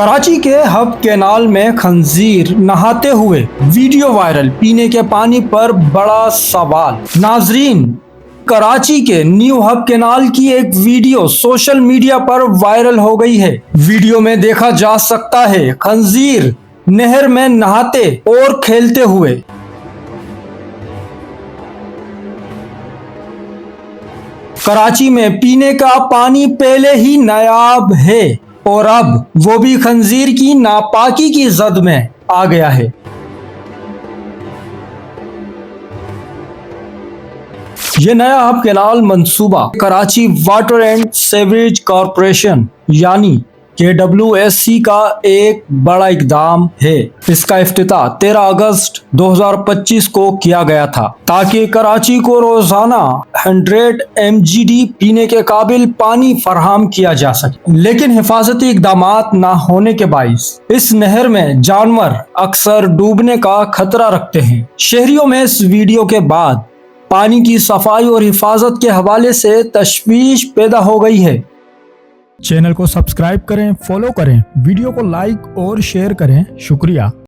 कराची के hub canal में खंजीर नहाते हुए वीडियो वायरल, पीने के पानी पर बड़ा सवाल। नाजरीन, कराची के न्यू हब कैनाल की एक वीडियो सोशल मीडिया पर वायरल हो गई है। वीडियो में देखा जा सकता है खंजीर नहर में नहाते और खेलते हुए। कराची में पीने का पानी पहले ही नायाब है और अब वो भी खंजीर की नापाकी की जद में आ गया है। ये नया हब कैनाल मंसूबा Karachi water and sewerage corporation यानी KWSC का एक बड़ा इकदाम है। इसका इफ्तिताह 13 अगस्त 2025 को किया गया था ताकि कराची को रोजाना 100 MGD पीने के काबिल पानी फराहम किया जा सके। लेकिन हिफाजती इकदाम न होने के बाइस इस नहर में जानवर अक्सर डूबने का खतरा रखते हैं। शहरियों में इस वीडियो के बाद पानी की सफाई और हिफाजत के हवाले से तशवीश पैदा हो गई है। चैनल को सब्सक्राइब करें, फॉलो करें, वीडियो को लाइक और शेयर करें। शुक्रिया।